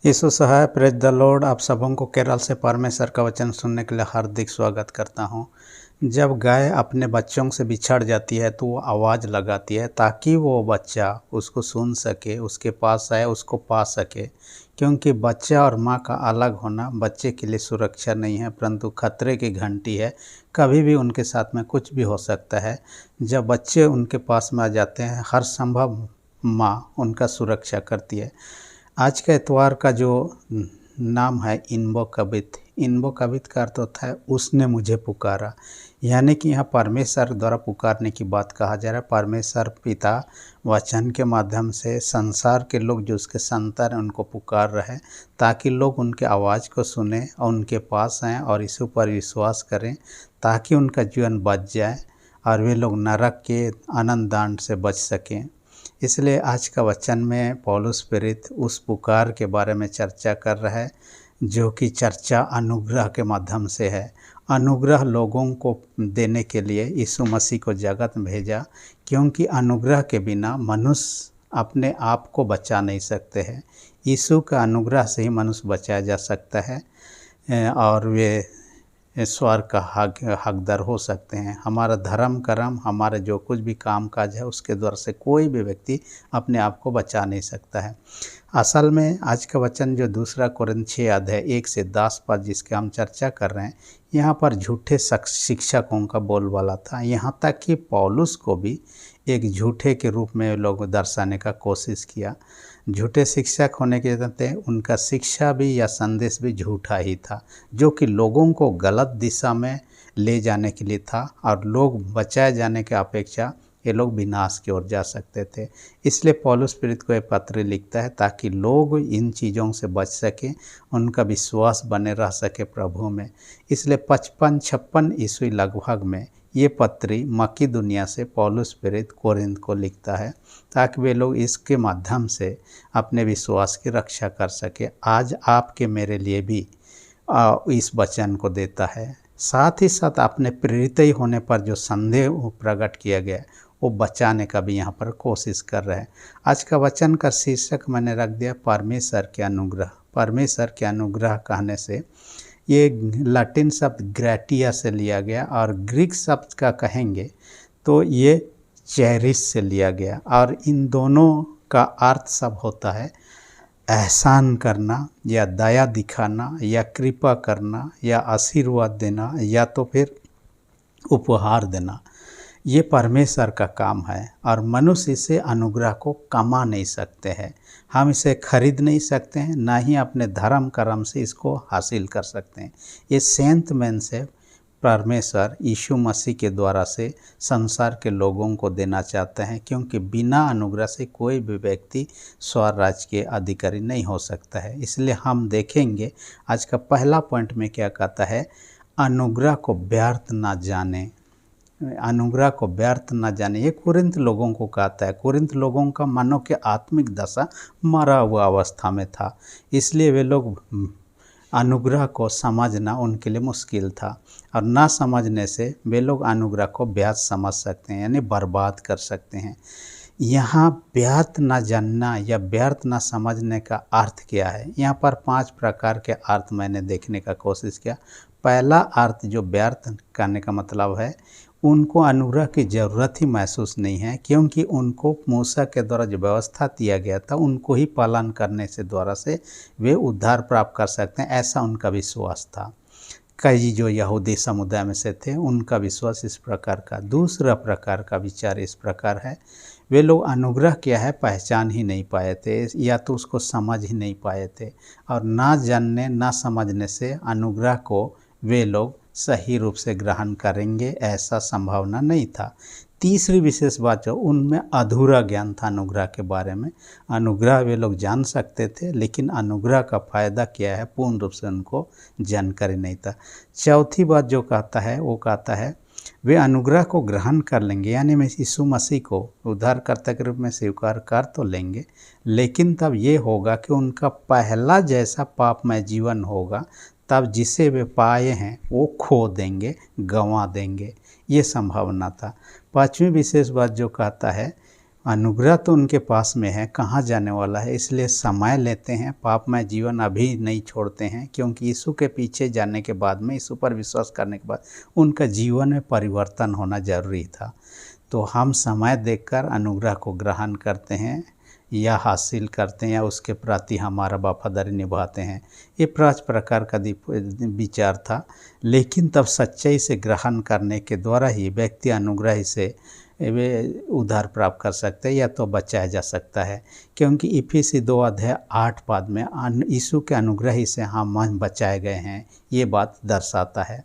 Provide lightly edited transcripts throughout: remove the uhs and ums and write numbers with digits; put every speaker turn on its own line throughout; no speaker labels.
यीशु सहाय praise the Lord. आप सबों को केरल से परमेश्वर का वचन सुनने के लिए हार्दिक स्वागत करता हूं। जब गाय अपने बच्चों से बिछड़ जाती है तो वो आवाज़ लगाती है ताकि वो बच्चा उसको सुन सके, उसके पास आए, उसको पा सके। क्योंकि बच्चा और माँ का अलग होना बच्चे के लिए सुरक्षा नहीं है, परंतु खतरे की घंटी है। कभी भी उनके साथ में कुछ भी हो सकता है। जब बच्चे उनके पास में आ जाते हैं, हर संभव माँ उनका सुरक्षा करती है। आज का इतवार का जो नाम है इन्वो कबित। इन्वो कबित का अर्थ होता है उसने मुझे पुकारा। यानी कि यहाँ परमेश्वर द्वारा पुकारने की बात कहा जा रहा है। परमेश्वर पिता वचन के माध्यम से संसार के लोग जो उसके संतान हैं उनको पुकार रहे हैं, ताकि लोग उनके आवाज़ को सुने और उनके पास आएँ और इस पर विश्वास करें, ताकि उनका जीवन बच जाए और वे लोग नरक के अनंत दांड से बच सकें। इसलिए आज का वचन में पौलुस प्रेरित उस पुकार के बारे में चर्चा कर रहा है, जो कि चर्चा अनुग्रह के माध्यम से है। अनुग्रह लोगों को देने के लिए यीशु मसीह को जगत में भेजा, क्योंकि अनुग्रह के बिना मनुष्य अपने आप को बचा नहीं सकते हैं। यीशु का अनुग्रह से ही मनुष्य बचाया जा सकता है और वे स्वर्ग का हकदार हो सकते हैं। हमारा धर्म कर्म, हमारा जो कुछ भी काम काज है, उसके द्वारा से कोई भी व्यक्ति अपने आप को बचा नहीं सकता है। असल में आज का वचन जो 2 कोरिन्थियों 6 अध्याय 1 से 10 पद जिसके हम चर्चा कर रहे हैं, यहाँ पर झूठे शिक्षकों का बोलबाला था। यहाँ तक कि पौलुस को भी एक झूठे के रूप में लोग दर्शाने का कोशिश किया। झूठे शिक्षक होने के नाते उनका शिक्षा भी या संदेश भी झूठा ही था, जो कि लोगों को गलत दिशा में ले जाने के लिए था और लोग बचाए जाने के अपेक्षा ये लोग विनाश की ओर जा सकते थे। इसलिए पौलुस प्रेरित को एक पत्र लिखता है ताकि लोग इन चीज़ों से बच सकें, उनका विश्वास बने रह सके प्रभु में। इसलिए 55-56 ईस्वी लगभग में ये पत्री मकिदुनिया से पौलुस प्रेरित कोरिन्थ को लिखता है, ताकि वे लोग इसके माध्यम से अपने विश्वास की रक्षा कर सके। आज आपके मेरे लिए भी इस वचन को देता है। साथ ही साथ अपने प्रेरित ही होने पर जो संदेह प्रकट किया गया वो बचाने का भी यहाँ पर कोशिश कर रहे हैं। आज का वचन का शीर्षक मैंने रख दिया परमेश्वर के अनुग्रह। परमेश्वर के अनुग्रह कहने से ये लैटिन शब्द ग्रेटिया से लिया गया और ग्रीक शब्द का कहेंगे तो ये चेरिस से लिया गया, और इन दोनों का अर्थ सब होता है एहसान करना या दया दिखाना या कृपा करना या आशीर्वाद देना या तो फिर उपहार देना। ये परमेश्वर का काम है और मनुष्य इसे अनुग्रह को कमा नहीं सकते हैं। हम इसे खरीद नहीं सकते हैं, ना ही अपने धर्म कर्म से इसको हासिल कर सकते हैं। ये सेंट मैन से परमेश्वर यीशु मसीह के द्वारा से संसार के लोगों को देना चाहते हैं, क्योंकि बिना अनुग्रह से कोई भी व्यक्ति स्वर्ग राज्य के अधिकारी नहीं हो सकता है। इसलिए हम देखेंगे आज का पहला पॉइंट में क्या कहता है, अनुग्रह को व्यर्थ ना जाने। अनुग्रह को व्यर्थ न जाने, ये कुरिन्थ लोगों को कहता है। कुरिन्थ लोगों का मानो कि आत्मिक दशा मरा हुआ अवस्था में था, इसलिए वे लोग अनुग्रह को समझना उनके लिए मुश्किल था, और ना समझने से वे लोग अनुग्रह को व्यर्थ समझ सकते हैं, यानी बर्बाद कर सकते हैं। यहाँ व्यर्थ न जानना या व्यर्थ न समझने का अर्थ क्या है, यहाँ पर 5 प्रकार के अर्थ मैंने देखने का कोशिश किया। पहला अर्थ जो व्यर्थ करने का मतलब है, उनको अनुग्रह की ज़रूरत ही महसूस नहीं है, क्योंकि उनको मूसा के द्वारा जो व्यवस्था दिया गया था उनको ही पालन करने से द्वारा से वे उद्धार प्राप्त कर सकते हैं, ऐसा उनका विश्वास था। कई जो यहूदी समुदाय में से थे उनका विश्वास इस प्रकार का। दूसरा प्रकार का विचार इस प्रकार है, वे लोग अनुग्रह क्या है पहचान ही नहीं पाए थे, या तो उसको समझ ही नहीं पाए थे, और ना जानने ना समझने से अनुग्रह को वे लोग सही रूप से ग्रहण करेंगे ऐसा संभावना नहीं था। तीसरी विशेष बात जो उनमें अधूरा ज्ञान था अनुग्रह के बारे में। अनुग्रह वे लोग जान सकते थे, लेकिन अनुग्रह का फ़ायदा क्या है पूर्ण रूप से उनको जानकारी नहीं था। चौथी बात जो कहता है वो कहता है वे अनुग्रह को ग्रहण कर लेंगे, यानी मैं यीशु मसीह को उद्धारकर्ता के रूप में स्वीकार कर तो लेंगे, लेकिन तब ये होगा कि उनका पहला जैसा पापमय जीवन होगा, तब जिसे वे पाए हैं वो खो देंगे, गंवा देंगे, ये संभावना था। 5वीं विशेष बात जो कहता है अनुग्रह तो उनके पास में है, कहाँ जाने वाला है। इसलिए समय लेते हैं, पापमय जीवन अभी नहीं छोड़ते हैं, क्योंकि यीशु के पीछे जाने के बाद में, यीशु पर विश्वास करने के बाद उनका जीवन में परिवर्तन होना ज़रूरी था। तो हम समय देखकर अनुग्रह को ग्रहण करते हैं या हासिल करते हैं या उसके प्रति हमारा वफादारी निभाते हैं। ये पाँच प्रकार का विचार था। लेकिन तब सच्चाई से ग्रहण करने के द्वारा ही व्यक्ति अनुग्रह से वे उद्धार प्राप्त कर सकते हैं या तो बचाया जा सकता है, क्योंकि इफिसी 2 अध्याय 8 पद में यीशु के अनुग्रह ही से हम बचाए गए हैं, ये बात दर्शाता है।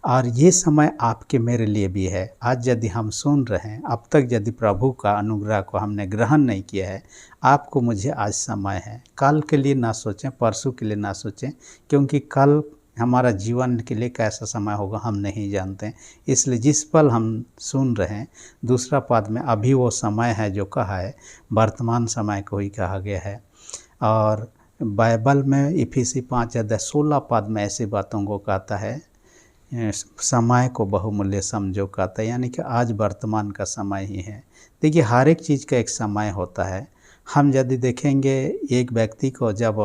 और ये समय आपके मेरे लिए भी है। आज यदि हम सुन रहे हैं, अब तक यदि प्रभु का अनुग्रह को हमने ग्रहण नहीं किया है, आपको मुझे आज समय है। कल के लिए ना सोचें, परसों के लिए ना सोचें, क्योंकि कल हमारा जीवन के लिए कैसा समय होगा हम नहीं जानते। इसलिए जिस पल हम सुन रहे हैं, दूसरा पद में अभी वो समय है जो कहा है, वर्तमान समय को ही कहा गया है। और बाइबल में इफिसी 5 अध्याय 16 पद में ऐसी बातों को कहता है, समय को बहुमूल्य समझो कहता है, यानी कि आज वर्तमान का समय ही है। देखिए, हर एक चीज़ का एक समय होता है। हम यदि देखेंगे, एक व्यक्ति को जब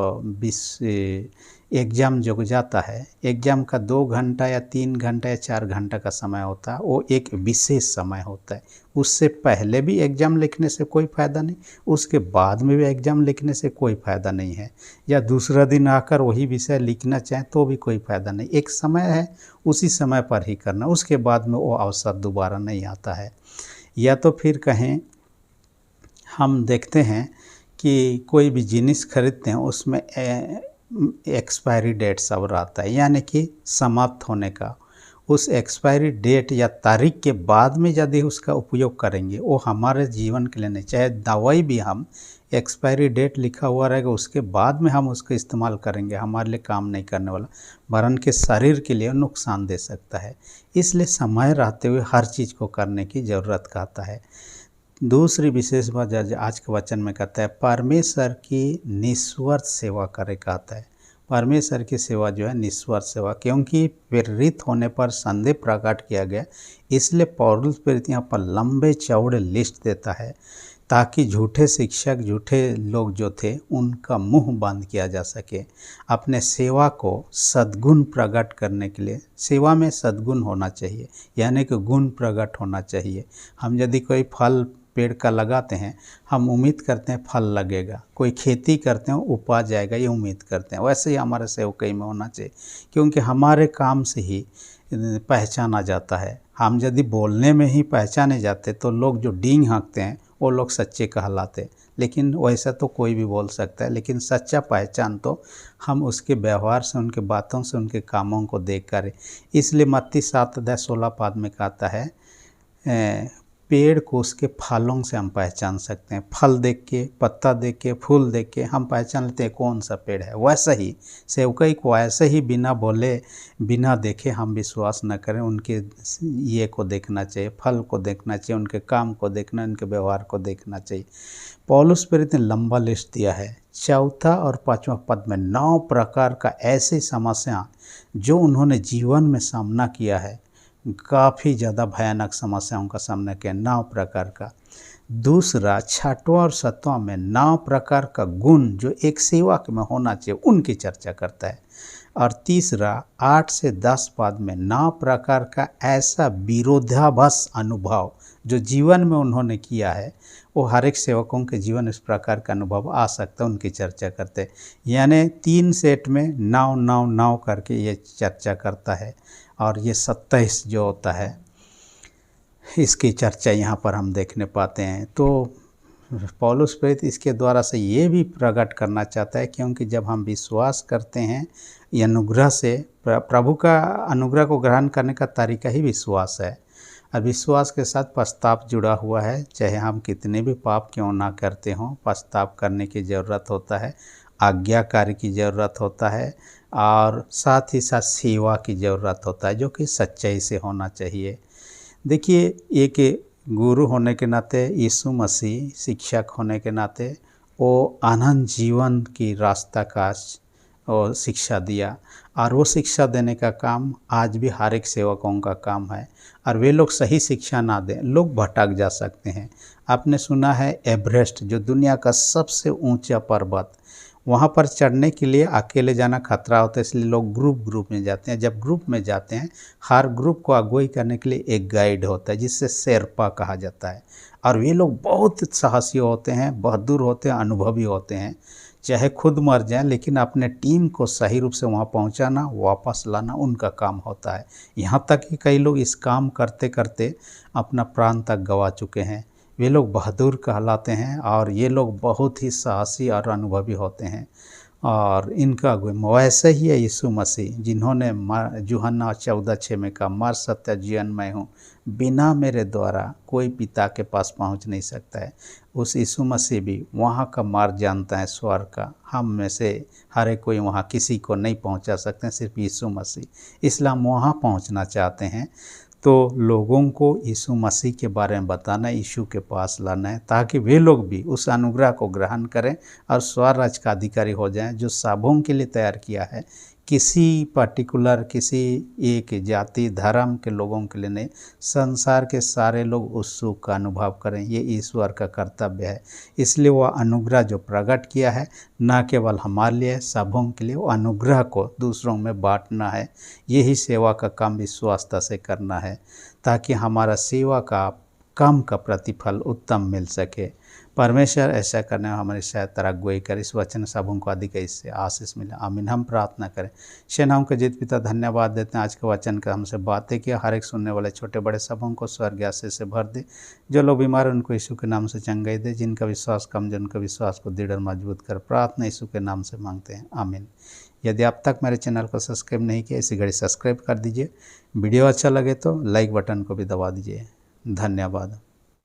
एग्ज़ाम जो जाता है, एग्ज़ाम का 2 घंटा या 3 घंटा या 4 घंटा का समय होता है, वो एक विशेष समय होता है। उससे पहले भी एग्ज़ाम लिखने से कोई फ़ायदा नहीं, उसके बाद में भी एग्ज़ाम लिखने से कोई फ़ायदा नहीं है, या दूसरा दिन आकर वही विषय लिखना चाहें तो भी कोई फ़ायदा नहीं। एक समय है, उसी समय पर ही करना, उसके बाद में वो अवसर दोबारा नहीं आता है। या तो फिर कहें, हम देखते हैं कि कोई भी जिनिस खरीदते हैं, उसमें एक्सपायरी डेट सब रहता है, यानी कि समाप्त होने का। उस एक्सपायरी डेट या तारीख के बाद में यदि उसका उपयोग करेंगे, वो हमारे जीवन के लिए नहीं। चाहे दवाई भी हम एक्सपायरी डेट लिखा हुआ रहेगा, उसके बाद में हम उसका इस्तेमाल करेंगे, हमारे लिए काम नहीं करने वाला, वरन के शरीर के लिए नुकसान दे सकता है। इसलिए समय रहते हुए हर चीज़ को करने की ज़रूरत कहता है। दूसरी विशेष बात आज के वचन में कहता है, परमेश्वर की निस्वार्थ सेवा करे कहता है। परमेश्वर की सेवा जो है निस्वार्थ सेवा, क्योंकि प्रेरित होने पर संदेह प्रकट किया गया, इसलिए पौलुस प्रेरित यहाँ पर लंबे चौड़े लिस्ट देता है, ताकि झूठे शिक्षक, झूठे लोग जो थे, उनका मुंह बंद किया जा सके। अपने सेवा को सद्गुण प्रकट करने के लिए, सेवा में सद्गुण होना चाहिए, यानी कि गुण प्रकट होना चाहिए। हम यदि कोई फल पेड़ का लगाते हैं, हम उम्मीद करते हैं फल लगेगा। कोई खेती करते हैं, उपज जाएगा, ये उम्मीद करते हैं। वैसे ही हमारे सेवकाई में होना चाहिए, क्योंकि हमारे काम से ही पहचाना जाता है। हम यदि बोलने में ही पहचाने जाते तो लोग जो डींग हाँकते हैं वो लोग सच्चे कहलाते। लेकिन वैसा तो कोई भी बोल सकता है, लेकिन सच्चा पहचान तो हम उसके व्यवहार से, उनके बातों से, उनके कामों को देख कर। इसलिए मत्ती 7 अध्याय 16 पद में कहता है, पेड़ को उसके फलों से हम पहचान सकते हैं। फल देख के, पत्ता देख के, फूल देख के हम पहचान लेते हैं कौन सा पेड़ है। वैसा ही सेवकाई को ऐसे ही बिना बोले, बिना देखे हम विश्वास न करें। उनके ये को देखना चाहिए, फल को देखना चाहिए, उनके काम को देखना, उनके व्यवहार को देखना चाहिए। पौलुस प्रेरित ने लंबा लिस्ट दिया है। चौथा और 5वां पद में 9 प्रकार का ऐसी समस्या जो उन्होंने जीवन में सामना किया है, काफ़ी ज़्यादा भयानक समस्याओं का सामना किया, 9 प्रकार का। दूसरा 6वां और 7वां में 9 प्रकार का गुण जो एक सेवक में होना चाहिए, उनकी चर्चा करता है। और तीसरा 8 से 10 पद में 9 प्रकार का ऐसा विरोधाभास अनुभव जो जीवन में उन्होंने किया है, वो हर एक सेवकों के जीवन इस प्रकार का अनुभव आ सकता है, उनकी चर्चा करते हैं। यानी 3 सेट में 9 9 9 करके ये चर्चा करता है। और ये 27 जो होता है, इसकी चर्चा यहाँ पर हम देखने पाते हैं। तो पौलुस प्रेरित इसके द्वारा से ये भी प्रकट करना चाहता है, क्योंकि जब हम विश्वास करते हैं, ये अनुग्रह से, प्रभु का अनुग्रह को ग्रहण करने का तरीका ही विश्वास है। और विश्वास के साथ पश्चाताप जुड़ा हुआ है। चाहे हम कितने भी पाप क्यों ना करते हों, पश्चाताप करने की ज़रूरत होता है, आज्ञाकारी की ज़रूरत होता है, और साथ ही साथ सेवा की ज़रूरत होता है, जो कि सच्चाई से होना चाहिए। देखिए, एक गुरु होने के नाते, यीशु मसीह शिक्षक होने के नाते, वो अनंत जीवन की रास्ता का और शिक्षा दिया, और वो शिक्षा देने का काम आज भी हर एक सेवकों का काम है। और वे लोग सही शिक्षा ना दें, लोग भटक जा सकते हैं। आपने सुना है एवरेस्ट, जो दुनिया का सबसे ऊंचा पर्वत, वहाँ पर चढ़ने के लिए अकेले जाना खतरा होता है, इसलिए लोग ग्रुप में जाते हैं। जब ग्रुप में जाते हैं, हर ग्रुप को अगुवाई करने के लिए एक गाइड होता है, जिससे शेरपा कहा जाता है। और वे लोग बहुत साहसी होते हैं, बहादुर होते हैं, अनुभवी होते हैं। चाहे खुद मर जाएं, लेकिन अपने टीम को सही रूप से वहाँ पहुँचाना, वापस लाना उनका काम होता है। यहाँ तक कि कई लोग इस काम करते करते अपना प्राण तक गंवा चुके हैं। वे लोग बहादुर कहलाते हैं, और ये लोग बहुत ही साहसी और अनुभवी होते हैं। और इनका वैसे ही है यीशु मसीह, जिन्होंने यूहन्ना 14:6 में कहा, मार्ग सत्य जीवन मैं हूँ, बिना मेरे द्वारा कोई पिता के पास पहुँच नहीं सकता है। उस यीशु मसीह भी वहाँ का मार्ग जानता है, स्वर्ग का। हम में से हर एक कोई वहाँ किसी को नहीं पहुँचा सकते, सिर्फ यीशु मसीह। इसलिए हम वहाँ पहुँचना चाहते हैं। तो लोगों को यीशु मसीह के बारे में बताना, यीशु के पास लाना है, ताकि वे लोग भी उस अनुग्रह को ग्रहण करें और स्वर्ग राज्य का अधिकारी हो जाएं, जो सबों के लिए तैयार किया है। किसी पर्टिकुलर, किसी एक जाति धर्म के लोगों के लिए नहीं, संसार के सारे लोग उस सुख का अनुभव करें, ये ईश्वर का कर्तव्य है। इसलिए वह अनुग्रह जो प्रकट किया है, न केवल हमारे लिए, सबों के लिए, वो अनुग्रह को दूसरों में बांटना है। यही सेवा का काम विश्वासता से करना है, ताकि हमारा सेवा का काम का प्रतिफल उत्तम मिल सके। परमेश्वर ऐसा करने में हमारी सहायता अगुवाई करे। इस वचन सबों को अधिक इससे आशीष मिले, आमीन। हम प्रार्थना करें। सेनाओं के जीत पिता, धन्यवाद देते हैं आज के वचन का हमसे बातें किया। हर एक सुनने वाले छोटे बड़े सबों को स्वर्गीय आशीष से भर दे। जो लोग बीमार हैं उनको यीशु के नाम से चंगाई दे। जिनका विश्वास कमजोर, उनका विश्वास को दृढ़ मजबूत कर। प्रार्थना यीशु के नाम से मांगते हैं, आमीन। यदि आप तक मेरे चैनल को सब्सक्राइब नहीं किया, इसी घड़ी सब्सक्राइब कर दीजिए। वीडियो अच्छा लगे तो लाइक बटन को भी दबा दीजिए। धन्यवाद।